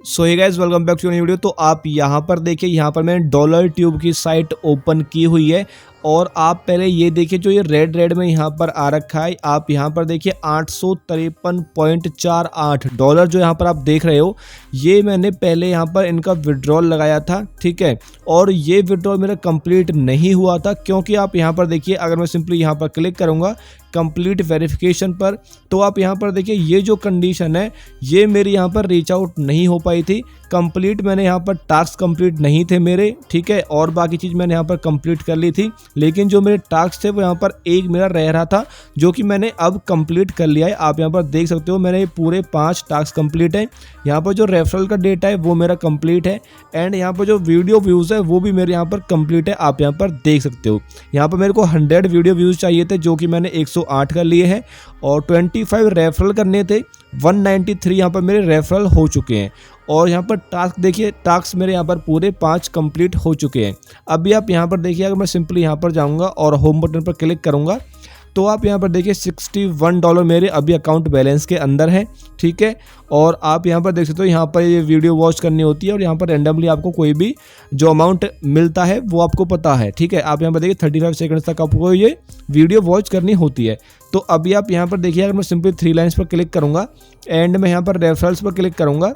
So hey guys, welcome back to new video. तो आप यहाँ पर देखिए, यहाँ पर मैंने डॉलर ट्यूब की साइट ओपन की हुई है और आप पहले ये देखिए जो ये रेड रेड में यहाँ पर आ रखा है, आप यहाँ पर देखिए 853.48 डॉलर जो यहाँ पर आप देख रहे हो, ये मैंने पहले यहाँ पर इनका विड्रॉल लगाया था, ठीक है। और ये विड्रॉल मेरा कंप्लीट नहीं हुआ था क्योंकि आप यहाँ पर देखिए, अगर मैं सिंपली यहाँ पर क्लिक करूँगा कंप्लीट वेरिफिकेशन पर, तो आप यहाँ पर देखिए ये जो कंडीशन है ये मेरी यहाँ पर रीच आउट नहीं हो पाई थी कंप्लीट। मैंने यहाँ पर टास्क कंप्लीट नहीं थे मेरे, ठीक है, और बाकी चीज़ मैंने यहाँ पर कंप्लीट कर ली थी, लेकिन जो मेरे टास्क थे वो यहाँ पर एक मेरा रह रहा था जो कि मैंने अब कंप्लीट कर लिया है। आप यहाँ पर देख सकते हो मेरे पूरे 5 टास्क कंप्लीट हैं। यहाँ पर जो रेफरल का डेटा है वो मेरा कंप्लीट है एंड यहाँ पर जो वीडियो व्यूज़ है वो भी मेरे यहाँ पर कंप्लीट है। आप यहाँ पर देख सकते हो, यहाँ पर मेरे को 100 वीडियो व्यूज़ चाहिए थे जो कि मैंने 108 कर लिए हैं और 25 रेफरल करने थे। 193 यहाँ पर मेरे रेफरल हो चुके हैं और यहाँ पर टास्क देखिए, टास्क मेरे यहाँ पर पूरे 5 कंप्लीट हो चुके हैं। अभी आप यहाँ पर देखिए, अगर मैं सिंपली यहाँ पर जाऊँगा और होम बटन पर क्लिक करूँगा तो आप यहाँ पर देखिए $61 मेरे अभी अकाउंट बैलेंस के अंदर है, ठीक है। और आप यहाँ पर देख सकते हो, यहाँ पर ये वीडियो वॉच करनी होती है और यहाँ पर रैंडमली आपको कोई भी जो अमाउंट मिलता है वो आपको पता है, ठीक है। आप यहाँ पर देखिए 35 सेकंड्स तक आपको ये वीडियो वॉच करनी होती है। तो अभी आप यहाँ पर देखिए, अगर मैं सिंपली 3 लाइन्स पर क्लिक करूँगा एंड मैं यहाँ पर रेफरल्स पर क्लिक करूँगा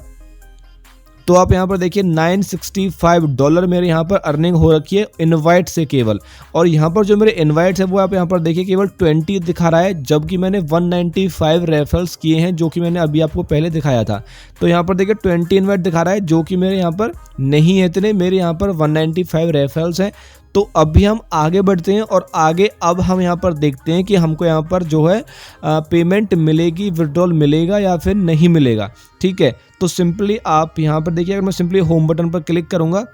तो आप यहाँ पर देखिए $965 मेरे यहाँ पर अर्निंग हो रखी है इनवाइट से केवल। और यहाँ पर जो मेरे इनवाइट्स है वो आप यहाँ पर देखिए केवल 20 दिखा रहा है, जबकि मैंने 195 रेफरल्स किए हैं जो कि मैंने अभी आपको पहले दिखाया था। तो यहाँ पर देखिए 20 इनवाइट दिखा रहा है जो कि मेरे यहाँ पर नहीं है इतने, मेरे यहाँ पर 195 रेफरल्स हैं। तो अभी हम आगे बढ़ते हैं और आगे अब हम यहाँ पर देखते हैं कि हमको यहाँ पर जो है पेमेंट मिलेगी, विड्रॉल मिलेगा या फिर नहीं मिलेगा, ठीक है। तो सिंपली आप यहाँ पर देखिए, अगर मैं सिंपली होम बटन पर क्लिक करूँगा,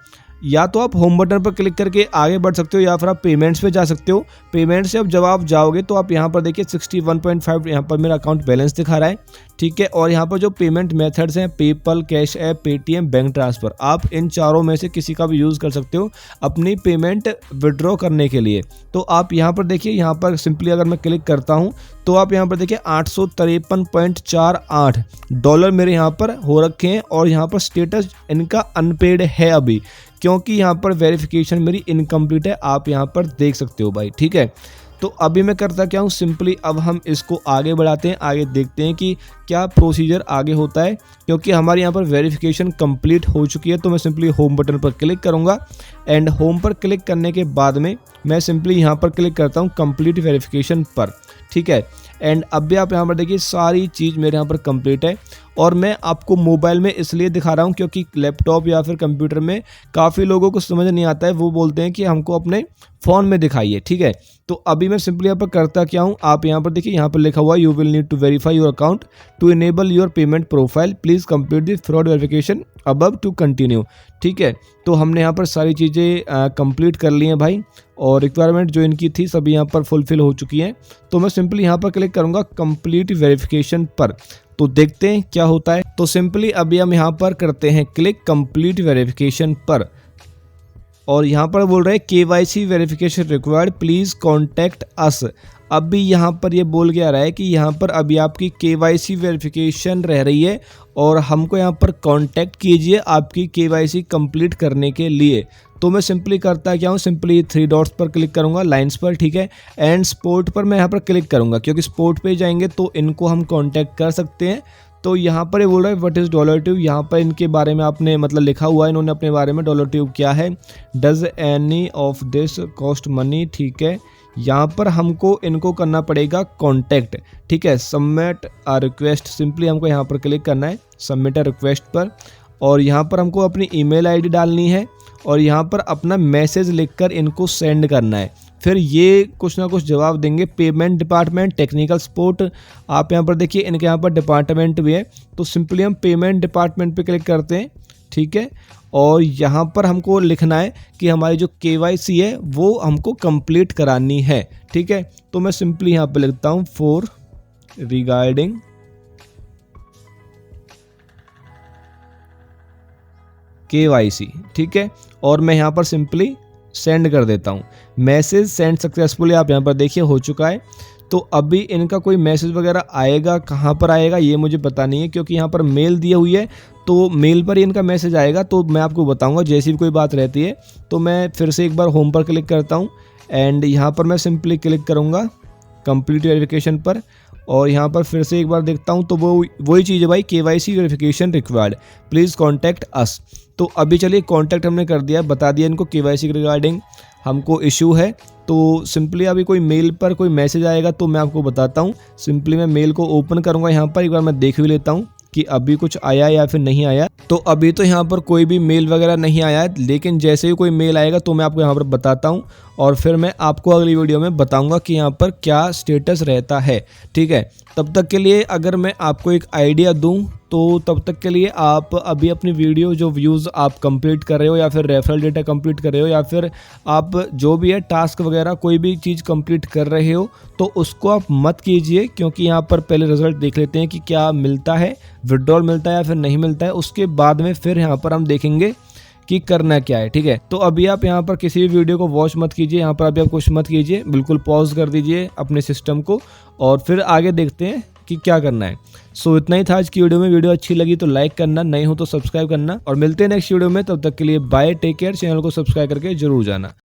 या तो आप होम बटन पर क्लिक करके आगे बढ़ सकते हो या फिर आप पेमेंट्स पे जा सकते हो। पेमेंट्स से अब जब आप जाओगे तो आप यहाँ पर देखिए 61.5 यहाँ पर मेरा अकाउंट बैलेंस दिखा रहा है, ठीक है। और यहाँ पर जो पेमेंट मेथड्स हैं, PayPal, cash app, Paytm, bank transfer, आप इन चारों में से किसी का भी यूज़ कर सकते हो अपनी पेमेंट विड्रॉ करने के लिए। तो आप यहाँ पर देखिए, यहाँ पर सिंपली अगर मैं क्लिक करता हूँ तो आप यहाँ पर देखिए 853.48 डॉलर मेरे यहाँ पर हो रखे हैं और यहाँ पर स्टेटस इनका अनपेड है अभी, क्योंकि यहाँ पर वेरिफिकेशन मेरी इनकम्प्लीट है। आप यहाँ पर देख सकते हो भाई, ठीक है। तो अभी मैं करता क्या हूँ, सिंपली अब हम इसको आगे बढ़ाते हैं, आगे देखते हैं कि क्या प्रोसीजर आगे होता है, क्योंकि हमारे यहाँ पर वेरिफिकेशन कंप्लीट हो चुकी है। तो मैं सिंपली होम बटन पर क्लिक करूँगा एंड होम पर क्लिक करने के बाद में मैं सिंपली यहाँ पर क्लिक करता हूँ कंप्लीट वेरिफिकेशन पर, ठीक है। एंड अभी आप यहाँ पर देखिए सारी चीज़ मेरे यहाँ पर कंप्लीट है और मैं आपको मोबाइल में इसलिए दिखा रहा हूँ क्योंकि लैपटॉप या फिर कंप्यूटर में काफ़ी लोगों को समझ नहीं आता है, वो बोलते हैं कि हमको अपने फ़ोन में दिखाइए, ठीक है। तो अभी मैं सिंपली यहाँ पर करता क्या हूँ, आप यहाँ पर देखिए, यहाँ पर लिखा हुआ you will need to verify your account to enable your payment profile, please complete the fraud verification above to continue, ठीक है। तो हमने यहाँ पर सारी चीज़ें कंप्लीट कर ली हैं भाई और रिक्वायरमेंट जो इनकी थी सभी यहाँ पर फुलफिल हो चुकी हैं। तो मैं सिंपली यहाँ पर क्लिक करूँगा कंप्लीट वेरिफिकेशन पर, तो देखते हैं क्या होता है। तो सिंपली अभी हम यहाँ पर करते हैं क्लिक कंप्लीट वेरिफिकेशन पर और यहाँ पर बोल रहे हैं KYC verification required, please contact us. अभी यहाँ पर ये बोल के आ रहा है कि यहाँ पर अभी आपकी KYC वेरिफिकेशन रह रही है और हमको यहाँ पर कांटेक्ट कीजिए आपकी KYC कंप्लीट करने के लिए। तो मैं सिंपली करता क्या हूँ, सिंपली 3 डॉट्स पर क्लिक करूँगा, लाइंस पर, ठीक है। एंड स्पोर्ट पर मैं यहाँ पर क्लिक करूँगा क्योंकि स्पोर्ट पे जाएंगे तो इनको हम कांटेक्ट कर सकते हैं। तो यहाँ पर ये बोल रहा है व्हाट इज़ डॉलर ट्यूब, यहाँ पर इनके बारे में आपने मतलब लिखा हुआ है इन्होंने अपने बारे में, डॉलर ट्यूब क्या है, does any of this cost money, ठीक है। यहाँ पर हमको इनको करना पड़ेगा कांटेक्ट, ठीक है। सबमिट अ रिक्वेस्ट, सिंपली हमको यहाँ पर क्लिक करना है सबमिट अ रिक्वेस्ट पर और यहाँ पर हमको अपनी ईमेल आईडी डालनी है और यहाँ पर अपना मैसेज लिखकर इनको सेंड करना है। फिर ये कुछ ना कुछ जवाब देंगे। पेमेंट डिपार्टमेंट, टेक्निकल सपोर्ट, आप यहाँ पर देखिए इनके यहाँ पर डिपार्टमेंट भी है। तो सिंपली हम पेमेंट डिपार्टमेंट पे क्लिक करते हैं, ठीक है। और यहाँ पर हमको लिखना है कि हमारी जो KYC है वो हमको कंप्लीट करानी है, ठीक है। तो मैं सिंपली यहाँ पर लिखता हूँ फॉर रिगार्डिंग KYC, ठीक है। और मैं यहाँ पर सिंपली सेंड कर देता हूँ। मैसेज सेंड सक्सेसफुली आप यहाँ पर देखिए हो चुका है। तो अभी इनका कोई मैसेज वगैरह आएगा, कहाँ पर आएगा ये मुझे पता नहीं है, क्योंकि यहाँ पर मेल दी हुई है तो मेल पर ही इनका मैसेज आएगा। तो मैं आपको बताऊंगा जैसी भी कोई बात रहती है। तो मैं फिर से एक बार होम पर क्लिक करता हूँ एंड यहाँ पर मैं सिंपली क्लिक करूँगा कंप्लीट वेरिफिकेशन पर, और यहाँ पर फिर से एक बार देखता हूँ तो वही चीज़ है भाई, KYC verification required, please contact us. तो अभी चलिए कॉन्टैक्ट हमने कर दिया, बता दिया इनको KYC के रिगार्डिंग हमको इशू है। तो सिंपली अभी कोई मेल पर कोई मैसेज आएगा तो मैं आपको बताता हूँ। सिंपली मैं मेल को ओपन करूँगा, यहाँ पर एक बार मैं देख भी लेता हूँ कि अभी कुछ आया या फिर नहीं आया। तो अभी तो यहाँ पर कोई भी मेल वगैरह नहीं आया है, लेकिन जैसे ही कोई मेल आएगा तो मैं आपको यहाँ पर बताता हूँ, और फिर मैं आपको अगली वीडियो में बताऊंगा कि यहाँ पर क्या स्टेटस रहता है। ठीक है, तब तक के लिए अगर मैं आपको एक आइडिया दूं तो तब तक के लिए आप अभी अपनी वीडियो जो व्यूज़ आप कंप्लीट कर रहे हो, या फिर रेफरल डेटा कंप्लीट कर रहे हो, या फिर आप जो भी है टास्क वगैरह कोई भी चीज़ कंप्लीट कर रहे हो, तो उसको आप मत कीजिए, क्योंकि यहाँ पर पहले रिजल्ट देख लेते हैं कि क्या मिलता है, विड्रॉल मिलता है या फिर नहीं मिलता है। उसके बाद में फिर यहाँ पर हम देखेंगे कि करना क्या है। ठीक है, तो अभी आप यहाँ पर किसी भी वीडियो को वॉच मत कीजिए, यहाँ पर अभी आप कुछ मत कीजिए, बिल्कुल पॉज कर दीजिए अपने सिस्टम को, और फिर आगे देखते हैं कि क्या करना है। सो इतना ही था आज की वीडियो में। वीडियो अच्छी लगी तो लाइक करना, नहीं हो तो सब्सक्राइब करना, और मिलते हैं नेक्स्ट वीडियो में। तब तक के लिए बाय, टेक केयर। चैनल को सब्सक्राइब करके जरूर जाना।